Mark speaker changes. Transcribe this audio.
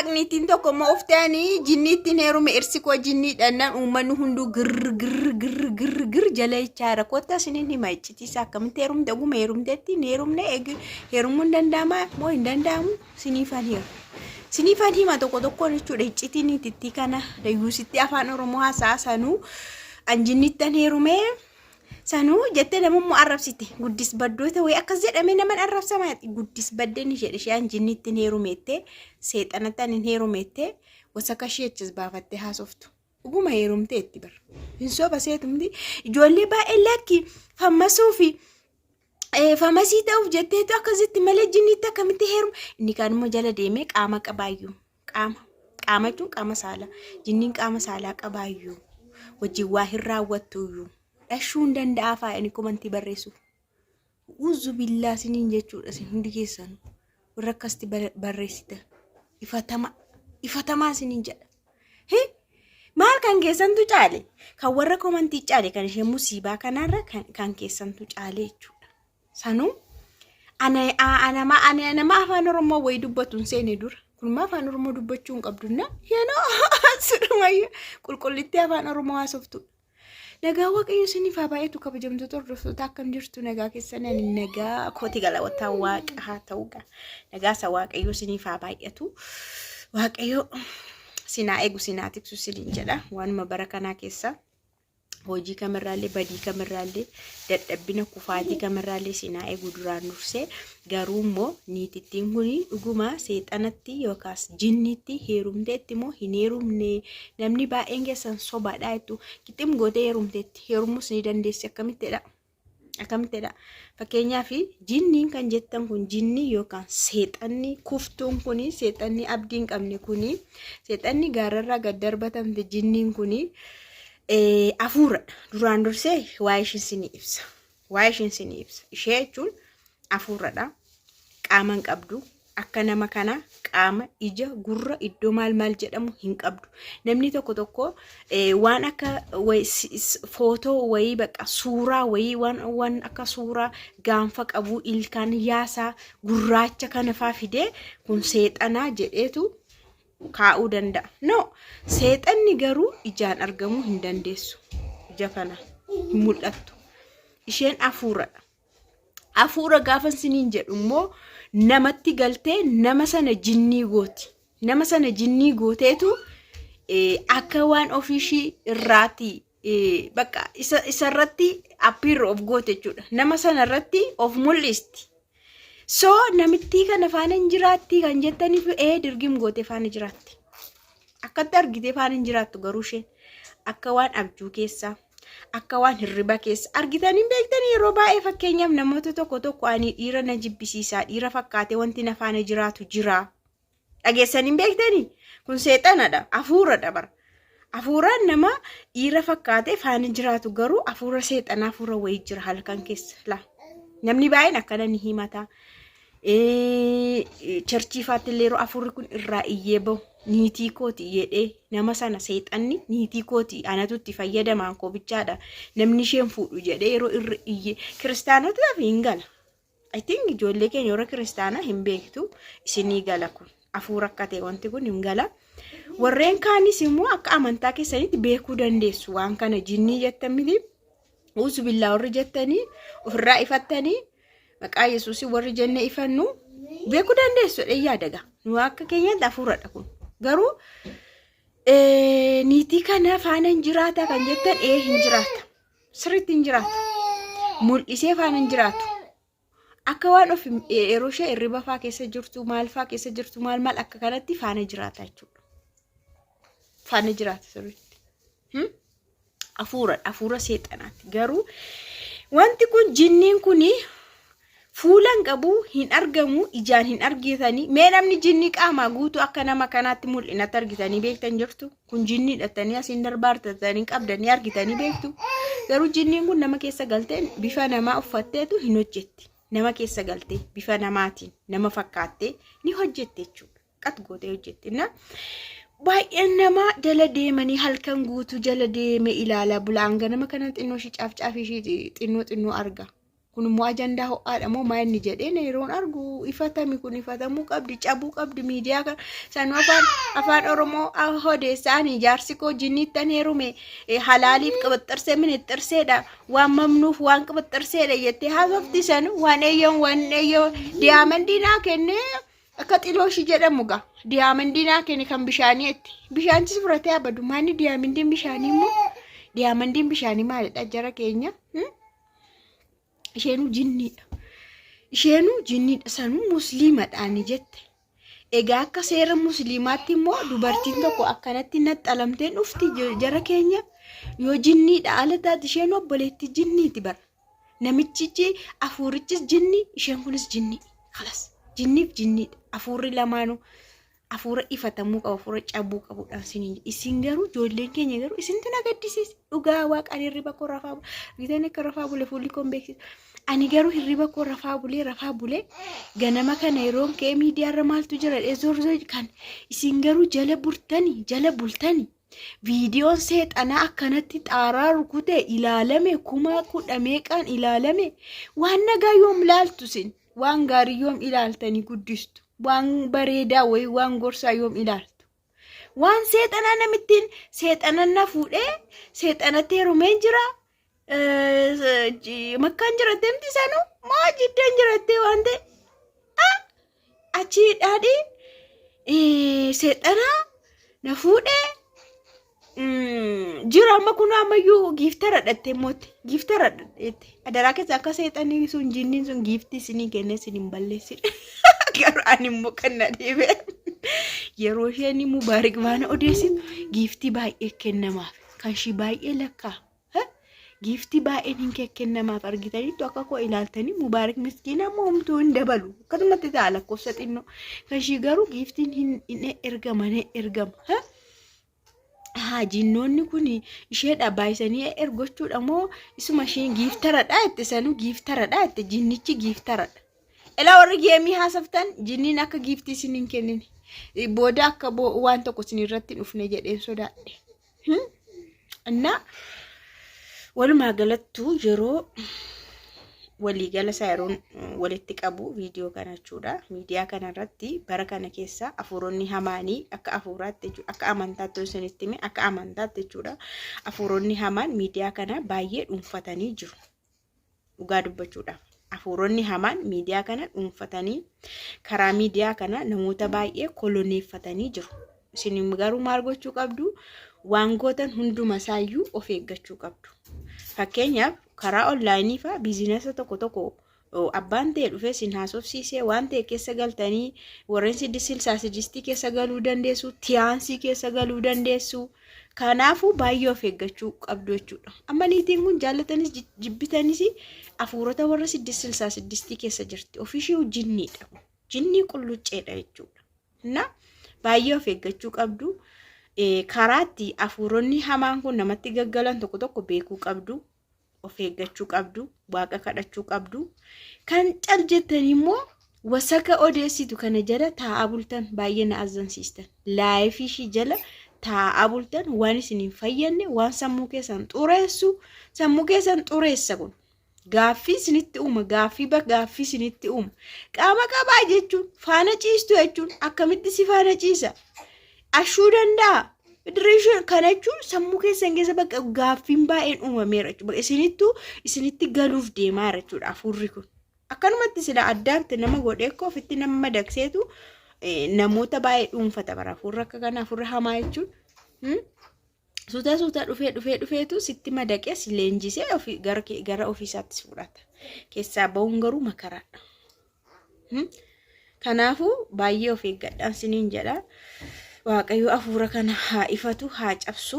Speaker 1: waaqniitiin tokko ma uftaanii jinniittiin heerume irsikoo jinniidhaan uummanni hunduu gir jala ichaara kotta sinin hima iccitiisa akkamitti heerumte oguma heerumteetti heerumne heerumuun danda'ama moo hin danda'amu siniifan hima tokkoon jechuudha iccitiin titti kana dayyuusitti afaan oromoo haasaasanu anjinniittan heerume sanuu jettee namummoo arrabsite guddis baddoota way akkas jedhame naman arrabsamaati guddis baddeen ishee anjinniittiin heerumette seexanattan hin heerumette wasa kasheechis baafatte haasoftu oguma heerumteetti bar hin soba seetumti ijoollee baay'ee lakki fammasuu fi famasii ta'uuf jetteetu akkasitti malee jinniitti akkamitti heerum inni kaan immoo jala deemee qaama qabaayyuu qaama jechuun qaama saalaa jinniin qaama saalaa qabaayyuu wajjin waa hin raawwattuyyuu dhashuun danda'a faayani komantii barreessu uzu billaa siniin jechuudha sin hundi keessan warra akkasti barreessita ifatamaa siniin jedha maal kan keessantu caale kan warra komantii caale kan ishee musiibaa kanarra kan keessantu caale jechuudha sanuu anama afaan oromoo wayi dubbatuun seene dura kunuma afaan oromoo dubbachuu hin qabdunna yeenoo sudumayya qulqullitti afaan oromoo haasoftu nagaa waaqayyo siniif haa baay'eetu kabajamtoota hordoftoota akkam jirtu nagaa keessan ani nagaa kooti galawwataa waaqa haa ta'uudha nagaa isa waaqayyo siniif haa baay'eetu waaqayyo sinaa eegu sinaa tiksu siniin jedha waanuma bara kanaa keessa hojii kamirraallee badii kamirraallee dadhabbina kufaatii kamirraallee sinaa eegu duraan dursee garuu immoo niitittiin kuni dhuguma seexanatti yookaas jinnitti heerumteetti immoo hin heerumne namni baay'een keessan sobaadhaa jettu qixxim gootee heerumteetti heerumuus ni dandeessi akkamittidha fakkeenyaaf jinniin kan jettan kun jinni yookaan seexanni kuftuun kuni seexanni abdiin qabne kuni seexanni gaararraa gad darbatamte jinniin kuni afuura duraan dursee waa ishiin sinii ibsa ishee jechuun afuuradha qaama hin qabdu akka nama kana qaama ija gurra iddoo maal jedhamu hin qabdu namni tokko waan akka footoo wayii baqa suuraa wayii waan akka suuraa gaanfa qabu ilkaan yaasaa gurraacha kana faa fidee kun seexanaa jedheetu kaa'uu danda'a no seexanni garuu ijaan argamuu hin dandeessu ija kana hin mul'attu isheen afuura gaafa siniin jedhu immoo namatti galtee nama sana jinnii gooteetu akka waan ofiishii irraati baqa isarratti appear of goote jechuudha nama sana irratti of mul'isti so namitti kana faana hin jiraatti kan jettaniif dirgim goote faana jiraatti akkatti argite faana hin jiraattu garuu isheen akka waan abjuu keessa akka waan hirriba keessa argitanii beektanii yeroo baay'ee fakkeenyaaf namoota tokko ani dhiira na jibbisiisaa dhiira fakkaatee wanti na faana jiraatu jira dhageessanii beektanii kun seexanadha afuuradha bara afuuraan nama dhiira fakkaatee faana jiraatu garuu afuura seexanaa afuura wayii jira halkan keessa la namni baay'een akkana ni himata cherchii faattillee yeroo afuurri kun irraa iyyee bahu niitii kooti jedhee nama sana seexanni niitii kooti anatu itti fayyadamaan koobichaadha namni isheen fuudhu jedhee yeroo irra iyyee kiristaanotaaf hin gala I think ijoollee keenya yeroo kiristaanaa hin beektu isinii gala kun afuura akka ta'e wanti kun hin gala warreen kaanis immoo akka amantaa keessanitti beekuu dandeessu waan kana jinnii jettan miti usu billaa warri jettanii ofirraa ifattanii maqaa yesuusii warri jenne ifannu beekuu dandeessu yaadaga nu akka keenyatti afuuradha kun garuu niitii kana faana hin jiraata kan jettan hin jiraata sirriitti hin jiraata mul'isee faana hin jiraatu akka waan of yeroo ishee hirriba faa keessa jirtu maal faa keessa jirtu maal akka kanatti faana jiraata jechuudha faana jiraata sirriitti afuura seexanaati garuu wanti kun jinniin kuni fuulan qabu hin argamu ijaan hin argitanii mee namni jinnii qaamaa guutuu akka nama kanaatti mul'inatti argitanii beektan jirtu kun jinnii dhattanii asiin darbaartatanii qabdanii argitanii beektu garuu jinniin kun nama keessa galtee bifa namaa uffatteetu hin hojjetti nama keessa galtee bifa namaatiin nama fakkaattee ni hojjette jechuudha qat gootee hojjetti na baay'een nama jala deemanii halkan guutuu jala deeme ilaala bulaan ganama kana xinnoo shi caafcaafii shi xinnoo arga kun immoo ajandaa ho'aadha moo maal inni jedhee yeroon argu ifatami kun ifatamuu qabdi cabuu qabdi miidiyaa kan sanuu afaan Oromoo odeessaanii jaarsi koo jinniittan heerume halaaliif qabaxxarsee minexxarseedha waan mamnuuf waan qabaxxarseedha jettee haasofti sanu waan eeyyoo diyaamandinaa kennee akka xilooshi jedhamu gaa diyaamandinaa kenne kan bishaaniitti bishaanchis fudhatee abadu maanni diyaamandiin bishaanii immoo diyaamandiin bishaanii maalidha jara keenya isheenuu jinniidha sanuu musliimadhaani jette egaa akka seera musliimaatti immoo dubartiin tokko akkanatti naxxalamtee dhufti jara keenya yoo jinniidha ala taate isheen obboleetti jinniiti bara namichichi afuurichis jinni isheen kunis jinni khalas jinniif jinniidha afuurri lamaanuu afuura ifatamuu qabu afuura cabuu qabuudhaan isin garuu ijoolleen keenya garuu isintu na gaddisiisa dhugaa waaqaan hirriba koo rafaa bitanii akka rafaa bulee fuulli koon beeksisa ani garuu hirriba koo rafaa bulee ganama kana yeroon kee miidiyaarra maaltu jira zorzoo kan isin garuu jala bultanii viidiyoon seexanaa akkanatti xaaraa rukutee ilaalame kuma kudha meeqaan ilaalame waan nagaa yoom ilaaltu sin waan gaarii yoom ilaaltanii guddistu waan bareedaa wayi waan gorsaa yoom ilaaltu waan seexanaa namittiin seexanan na fuudhee seexanatti heerumeen jira makkaan jirattee miti sanuu maa jiddaan jirattee waan ta'e achi dhaadhii seexanaa na fuudhee jira amma kun ammayyuu giiftara dhatte mootti giiftara dhatte adaraa keessa akka seexanii sun jinniin sun giiftii isinii kennee isin balleessine garuu ani immoo kan na dhiibe yeroo isheen mubaarik waan odeessitu giiftii baay'ee kennamaaf kan shii baay'ee lakkaa giiftii baay'een hin kennamaaf argitaniitu akka koo ilaaltanii mubaarik miskiina ammoo homtuu hin dabalu akkasumatti ta'a lakkoofsa xinnoo kan shii garuu giiftiin hin ergama jinnoonni kun isheedha baay'isanii ergochuudha moo isuma isheen giiftaradha itti sanuu giiftaradha itti jinnichi giiftaradha elaa warri geemii haasaftan jinniin akka giiftii isin hin kennine booda akka waan tokko isin irratti dhufne jedheen sodaadhe እና walumaa galattuu yeroo waliigala saayiroon walitti qabu viidiyoo kana jechuudha miidiyaa kana irratti bara kana keessa afuuronni hamaanii akka afuuraatti akka amantaatti isinitti hime akka amantaatti jechuudha afuuronni hamaan miidiyaa kana baay'ee dhuunfatanii jiru dhugaa dubbachuudha afuuronni hamaan miidiyaa kana dhuunfatanii karaa miidiyaa kana namoota baay'ee koloneeffatanii jiru isin garuu maal gochuu qabdu waan gootan hunduma saayyuu of eeggachuu qabdu fakkeenyaaf karaa onlaayinii fa biizinasa tokko abbaan ta'e dhufee sin haasofsiisee waan ta'e keessa galtanii warreen siddisii keessa galuu dandeessu tiyaansii keessa galuu dandeessu kanaafuu baay'ee of eeggachuu qabdu jechuudha amma niitiin kun jaallatanis jibbitanis afuurota warra siddisii keessa jirti ofiishii jinniidha jinnii qullucceedha jechuudha na baay'ee of eeggachuu qabdu karaatti afuuronni hamaan kun namatti gaggalan tokko beekuu qabdu of eeggachuu qabdu waaqa kadhachuu qabdu kan caljettanii immoo wasaka odeessitu kana jala taa'aa bultan baay'ee na azansiistan laayifii ishii jala taa'aa bultan waan isin hin fayyadne waan sammuu keessan xureessa kun gaaffii isinitti uuma gaaffii isinitti uuma qaama qabaa jechuun faana ciistu jechuun akkamitti si faana ciisa ashuu danda'a Federation kana jechuun sammuu keessan keessa bakka gaaffiin baay'een uumameera jechuudha isinitti galuuf deemaa jechuudha afuurri kun akkanumatti sila addaatti nama godhee koo ofitti nama madaqseetu namoota baay'ee dhuunfata bara afuurri akka kana afuurri hamaa jechuun suuta dhufeetu sitti madaqee si leenjisee gara ofiisaatti fudhata keessaa ba'uun garuu makaraadha kanaafuu baay'ee of eeggadhaan siniin jedha waaqayyo afuura kana haa ifatu haa cabsu